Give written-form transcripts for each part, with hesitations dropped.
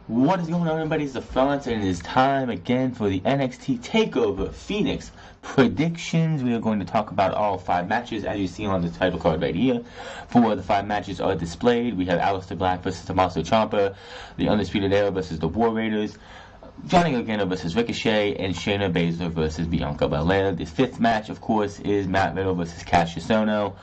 What is going on, everybody? It's the Front, and it is time again for the NXT Takeover Phoenix predictions. We are going to talk about all 5 matches, as you see on the title card right here. 4 of the 5 matches are displayed. We have Aleister Black versus Tommaso Ciampa, the Undisputed Era versus the War Raiders, Johnny Gargano versus Ricochet, and Shayna Baszler versus Bianca Belair. The 5th match, of course, is Matt Riddle versus Cassius Ohno.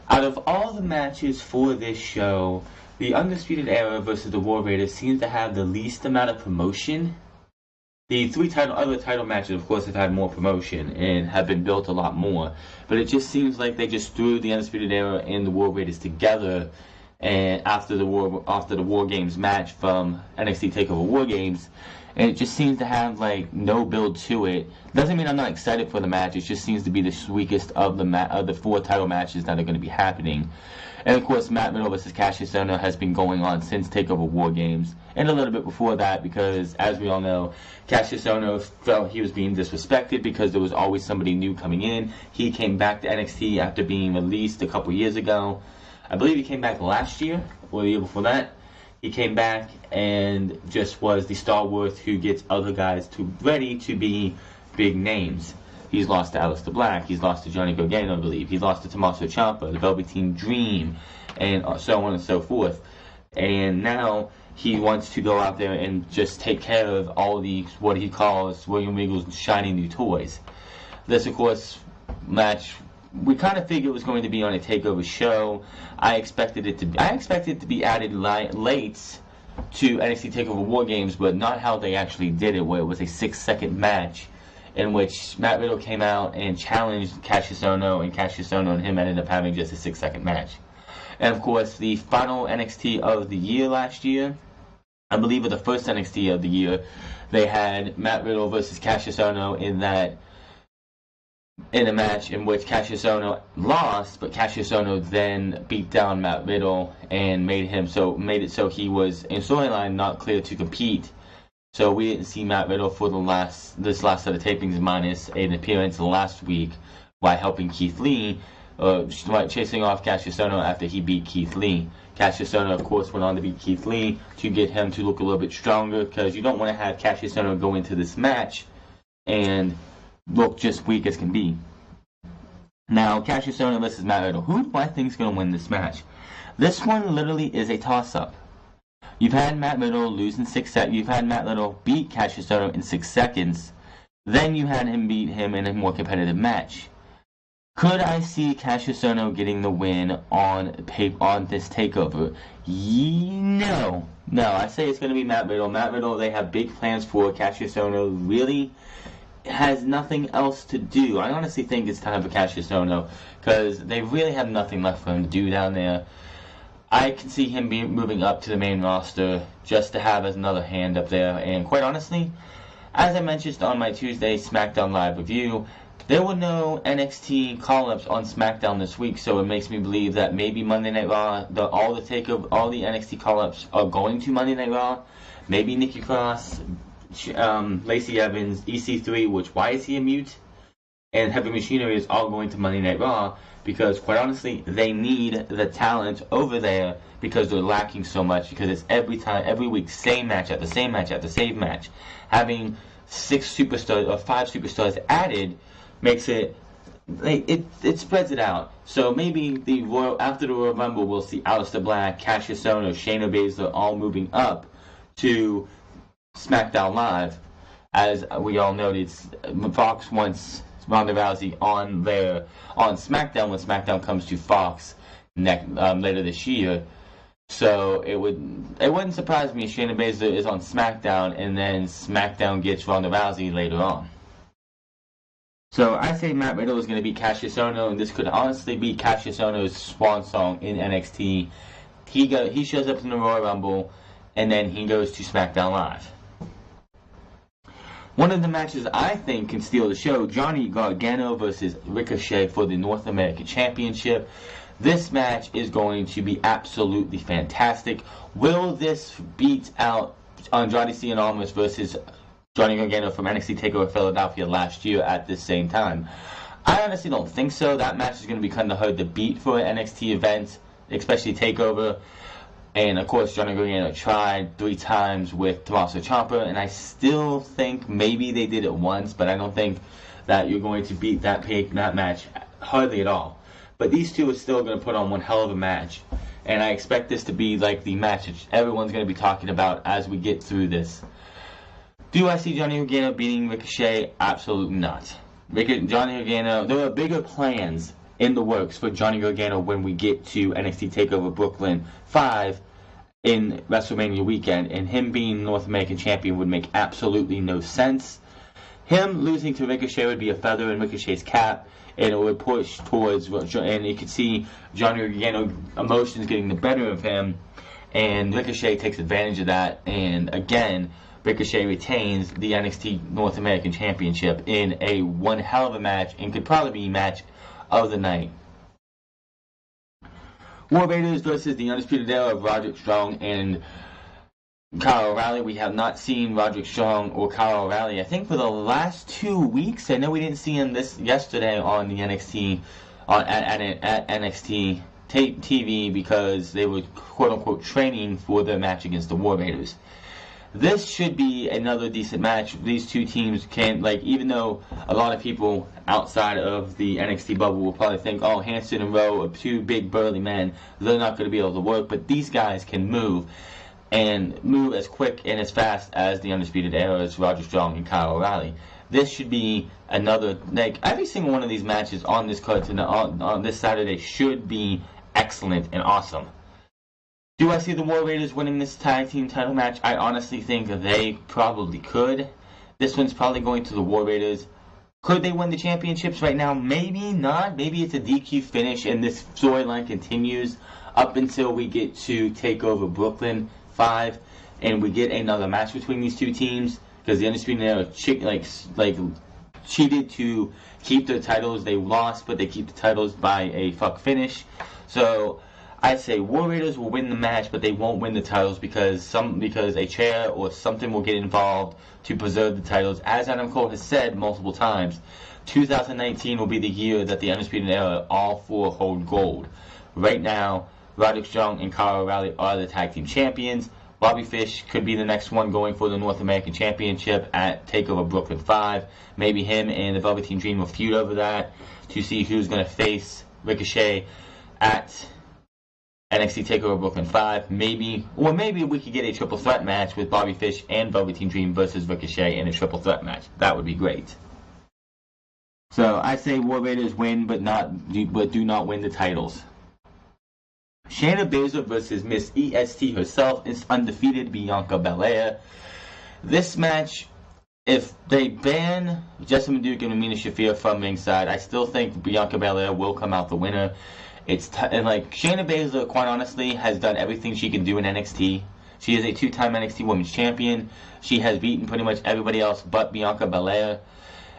Out of all the matches for this show, the Undisputed Era versus the War Raiders seems to have the least amount of promotion. The 3 other title matches, of course, have had more promotion and have been built a lot more. But it just seems like they just threw the Undisputed Era and the War Raiders together, and after the War Games match from NXT Takeover War Games, and it just seems to have like no build to it. Doesn't mean I'm not excited for the match. It just seems to be the weakest of the 4 title matches that are going to be happening. And of course, Matt Riddle versus Cassius Ohno has been going on since Takeover War Games, and a little bit before that, because as we all know, Cassius Ohno felt he was being disrespected because there was always somebody new coming in. He came back to NXT after being released a couple years ago. I believe he came back last year or the year before that. He came back and just was the stalwart who gets other guys ready to be big names. He's lost to Aleister Black, he's lost to Johnny Gargano, I believe, he's lost to Tommaso Ciampa, the Velveteen Dream, and so on and so forth. And now he wants to go out there and just take care of all the, what he calls William Regal's shiny new toys. This, of course, match, we kind of figured it was going to be on a TakeOver show. I expected it to be added late to NXT TakeOver War Games, but not how they actually did it, where it was a 6-second match in which Matt Riddle came out and challenged Cassius Ohno, and Cassius Ohno and him ended up having just a 6-second match. And of course, the final NXT of the year last year, I believe it was the first NXT of the year, they had Matt Riddle versus Cassius Ohno in a match in which Cassius Ohno lost, but Cassius Ohno then beat down Matt Riddle and made it so he was in storyline not clear to compete. So we didn't see Matt Riddle for this last set of tapings, minus an appearance last week by helping Keith Lee, chasing off Cassius Ohno after he beat Keith Lee. Cassius Ohno, of course, went on to beat Keith Lee to get him to look a little bit stronger, because you don't want to have Cassius Ohno go into this match and look just weak as can be. Now, Cassius Ohno versus Matt Riddle. Who do I think is going to win this match? This one literally is a toss-up. You've had Matt Riddle lose in 6 seconds. You've had Matt Riddle beat Cassius Ohno in 6 seconds. Then you had him beat him in a more competitive match. Could I see Cassius Ohno getting the win on this takeover? No. I say it's going to be Matt Riddle. Matt Riddle, they have big plans for. Cassius Ohno really has nothing else to do. I honestly think it's time for Cassius Ohno, because they really have nothing left for him to do down there. I can see him moving up to the main roster just to have as another hand up there. And quite honestly, as I mentioned on my Tuesday SmackDown Live review, there were no NXT call-ups on SmackDown this week, so it makes me believe that maybe Monday Night Raw, all the NXT call-ups are going to Monday Night Raw. Maybe Nikki Cross, Lacey Evans, EC3, which, why is he a mute? And Heavy Machinery is all going to Monday Night Raw, because quite honestly, they need the talent over there, because they're lacking so much, because it's every week, same match after same match after same match. Having 6 superstars or 5 superstars added makes it spreads it out. So maybe after the Royal Rumble, we'll see Aleister Black, Cassius Ohno, Shayna Baszler all moving up to SmackDown Live. As we all noted, Fox wants Ronda Rousey on SmackDown when SmackDown comes to Fox later this year. So it wouldn't surprise me if Shayna Baszler is on SmackDown and then SmackDown gets Ronda Rousey later on. So I say Matt Riddle is going to beat Cassius Ohno, and this could honestly be Cassius Ohno's swan song in NXT. He shows up in the Royal Rumble, and then he goes to SmackDown Live. One of the matches I think can steal the show, Johnny Gargano versus Ricochet for the North American Championship. This match is going to be absolutely fantastic. Will this beat out Andrade Cien Almas versus Johnny Gargano from NXT Takeover Philadelphia last year at this same time? I honestly don't think so. That match is going to be kind of hard to beat for an NXT event, especially Takeover. And, of course, Johnny Gargano tried 3 times with Tommaso Ciampa, and I still think maybe they did it once, but I don't think that you're going to beat that match hardly at all. But these two are still going to put on one hell of a match, and I expect this to be like the match that everyone's going to be talking about as we get through this. Do I see Johnny Gargano beating Ricochet? Absolutely not. Johnny Gargano, there are bigger plans in the works for Johnny Gargano when we get to NXT Takeover Brooklyn 5 in WrestleMania weekend, and him being North American Champion would make absolutely no sense. Him losing to Ricochet would be a feather in Ricochet's cap, and it would push towards, and you could see Johnny Gargano emotions getting the better of him, and Ricochet takes advantage of that, and again, Ricochet retains the NXT North American Championship in a one hell of a match, and could probably be match of the night. War Raiders versus the Undisputed Era of Roderick Strong and Kyle O'Reilly. We have not seen Roderick Strong or Kyle O'Reilly, I think, for the last 2 weeks. I know we didn't see him yesterday on the NXT at NXT TV because they were quote unquote training for their match against the War Raiders. This should be another decent match. These two teams can, even though a lot of people outside of the NXT bubble will probably think, oh, Hanson and Rowe are 2 big burly men, they're not going to be able to work, but these guys can move, and move as quick and as fast as the Undisputed Era's Roderick Strong and Kyle O'Reilly. This should be another, every single one of these matches on this card on this Saturday should be excellent and awesome. Do I see the War Raiders winning this tag team title match? I honestly think they probably could. This one's probably going to the War Raiders. Could they win the championships right now? Maybe not. Maybe it's a DQ finish and this storyline continues up until we get to Takeover Brooklyn 5 and we get another match between these two teams, because the Undisputed Era cheated to keep their titles. They lost, but they keep the titles by a fuck finish. So I'd say War Raiders will win the match, but they won't win the titles because a chair or something will get involved to preserve the titles. As Adam Cole has said multiple times, 2019 will be the year that the Undisputed Era all 4 hold gold. Right now, Roderick Strong and Kyle O'Reilly are the tag team champions. Bobby Fish could be the next one going for the North American Championship at TakeOver Brooklyn 5. Maybe him and the Velveteen Dream will feud over that to see who's going to face Ricochet at NXT TakeOver Brooklyn 5, maybe we could get a triple threat match with Bobby Fish and Velveteen Dream versus Ricochet in a triple threat match. That would be great. So I say War Raiders win, but do not win the titles. Shayna Baszler versus Miss EST herself is undefeated Bianca Belair. This match, if they ban Jessamine Duke and Amina Shafir from ringside, I still think Bianca Belair will come out the winner. Shayna Baszler, quite honestly, has done everything she can do in NXT. She is a 2-time NXT Women's Champion. She has beaten pretty much everybody else but Bianca Belair.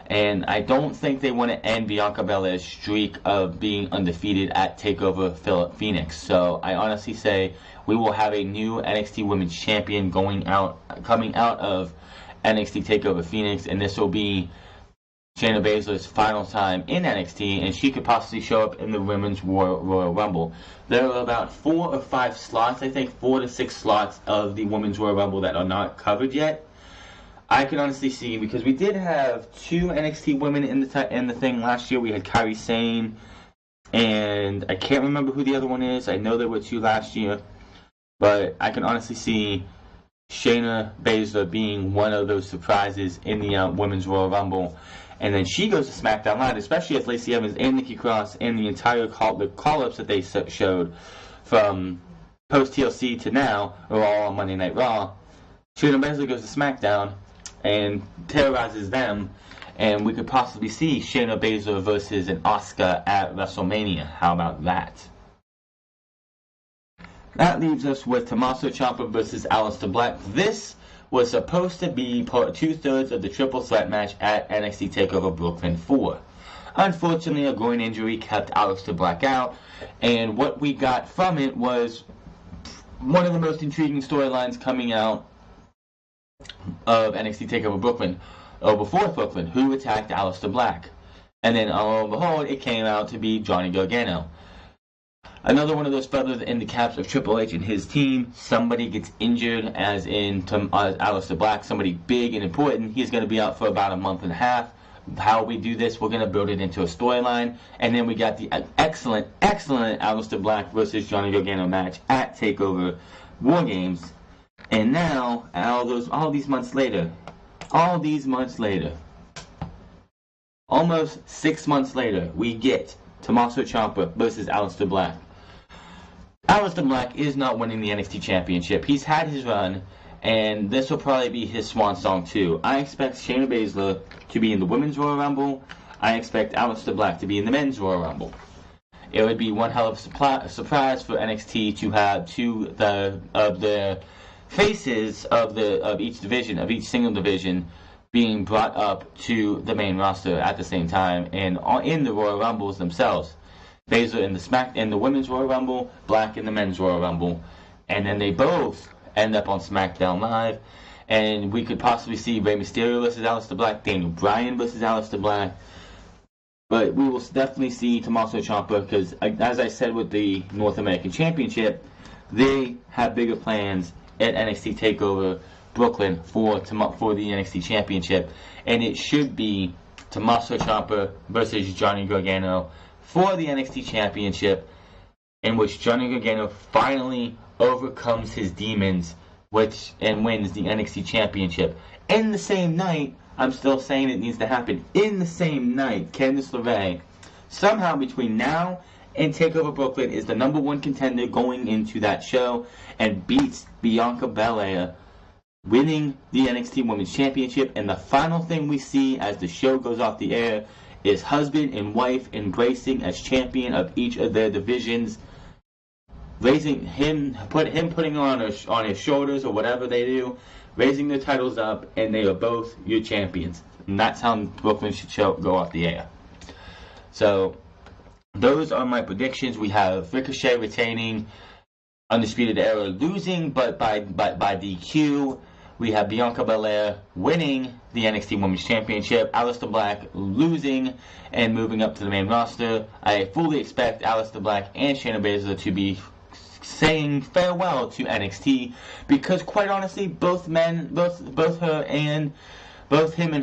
And I don't think they want to end Bianca Belair's streak of being undefeated at TakeOver Phoenix. So I honestly say we will have a new NXT Women's Champion coming out of NXT TakeOver Phoenix, and this will be Shayna Baszler's final time in NXT, and she could possibly show up in the Women's Royal Rumble. There are about 4 or 5 slots, I think 4 to 6 slots of the Women's Royal Rumble that are not covered yet. I could honestly see, because we did have 2 NXT women in the thing last year. We had Kairi Sane, and I can't remember who the other one is. I know there were 2 last year, but I can honestly see Shayna Baszler being one of those surprises in the Women's Royal Rumble. And then she goes to SmackDown Live, especially if Lacey Evans and Nikki Cross and the entire call-ups that they showed from post-TLC to now are all on Monday Night Raw. Shayna Baszler goes to SmackDown and terrorizes them, and we could possibly see Shayna Baszler versus an Asuka at WrestleMania. How about that? That leaves us with Tommaso Ciampa versus Aleister Black. This was supposed to be 2/3 of the triple threat match at NXT TakeOver Brooklyn 4. Unfortunately, a groin injury kept Aleister Black out, and what we got from it was one of the most intriguing storylines coming out of NXT TakeOver Brooklyn, or before Brooklyn, who attacked Aleister Black. And then, lo and behold, it came out to be Johnny Gargano. Another one of those feathers in the caps of Triple H and his team. Somebody gets injured, as in Aleister Black, somebody big and important. He's going to be out for about a month and a half. How we do this, we're going to build it into a storyline. And then we got the excellent Aleister Black versus Johnny Gargano match at TakeOver War Games. And now, all these months later, almost 6 months later, we get Tommaso Ciampa versus Aleister Black. Aleister Black is not winning the NXT Championship. He's had his run, and this will probably be his swan song too. I expect Shayna Baszler to be in the Women's Royal Rumble. I expect Aleister Black to be in the Men's Royal Rumble. It would be one hell of a surprise for NXT to have two of the faces of each division, of each single division, being brought up to the main roster at the same time and in the Royal Rumbles themselves. Baszler in the Women's Royal Rumble, Black in the Men's Royal Rumble, and then they both end up on SmackDown Live, and we could possibly see Rey Mysterio versus Aleister Black, Daniel Bryan versus Aleister Black, but we will definitely see Tommaso Ciampa because, as I said with the North American Championship, they have bigger plans at NXT TakeOver Brooklyn for the NXT Championship, and it should be Tommaso Ciampa versus Johnny Gargano for the NXT Championship, in which Johnny Gargano finally overcomes his demons and wins the NXT Championship. In the same night, I'm still saying it needs to happen, in the same night, Candice LeRae, somehow between now and TakeOver Brooklyn, is the #1 contender going into that show and beats Bianca Belair, winning the NXT Women's Championship. And the final thing we see as the show goes off the air is husband and wife embracing as champion of each of their divisions, putting on his shoulders or whatever they do, raising their titles up, and they are both your champions. And that's how Brooklyn should go off the air. So those are my predictions. We have Ricochet retaining, Undisputed Era losing, but by DQ. We have Bianca Belair winning the NXT Women's Championship, Aleister Black losing and moving up to the main roster. I fully expect Aleister Black and Shayna Baszler to be saying farewell to NXT because, quite honestly, both him and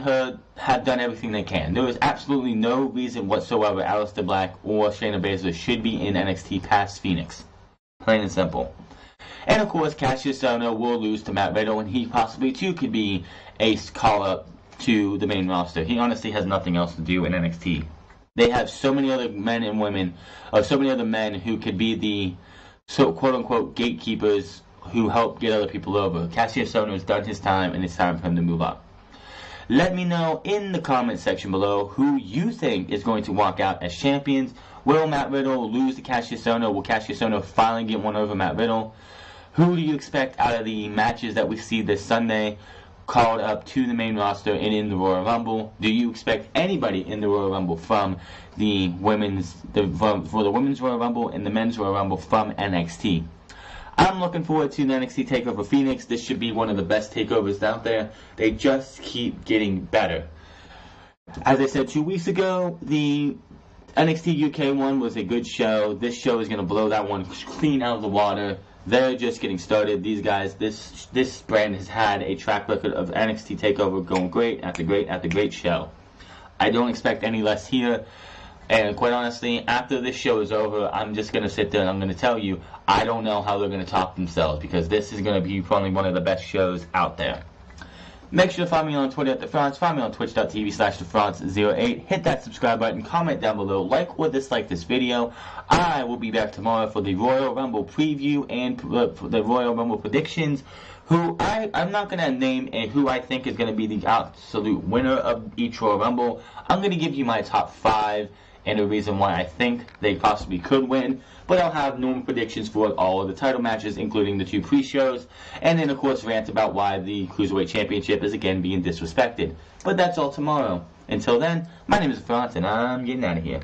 her have done everything they can. There is absolutely no reason whatsoever Aleister Black or Shayna Baszler should be in NXT past Phoenix. Plain and simple. And of course, Cassius Ohno will lose to Matt Riddle, and he possibly too could be a call-up to the main roster. He honestly has nothing else to do in NXT. They have so many other men and women, or so many other men who could be the quote-unquote gatekeepers who help get other people over. Cassius Ohno has done his time, and it's time for him to move up. Let me know in the comment section below who you think is going to walk out as champions. Will Matt Riddle lose to Cassius Ohno? Will Cassius Ohno finally get one over Matt Riddle? Who do you expect out of the matches that we see this Sunday called up to the main roster and in the Royal Rumble? Do you expect anybody in the Royal Rumble from for the Women's Royal Rumble and the Men's Royal Rumble from NXT? I'm looking forward to the NXT Takeover Phoenix. This should be one of the best takeovers out there. They just keep getting better. As I said 2 weeks ago, the NXT UK one was a good show. This show is going to blow that one clean out of the water. They're just getting started. These guys, this brand has had a track record of NXT TakeOver going great after great after great show. I don't expect any less here. And quite honestly, after this show is over, I'm just going to sit there and I'm going to tell you, I don't know how they're going to top themselves, because this is going to be probably one of the best shows out there. Make sure to follow me on Twitter at TheFrance, follow me on twitch.tv/TheFrance08, hit that subscribe button, comment down below, like or dislike this video. I will be back tomorrow for the Royal Rumble preview and for the Royal Rumble predictions. I'm not going to name who I think is going to be the absolute winner of each Royal Rumble. I'm going to give you my top 5 and a reason why I think they possibly could win. But I'll have normal predictions for all of the title matches, including the 2 pre-shows, and then of course rant about why the Cruiserweight Championship is again being disrespected. But that's all tomorrow. Until then, my name is France, and I'm getting out of here.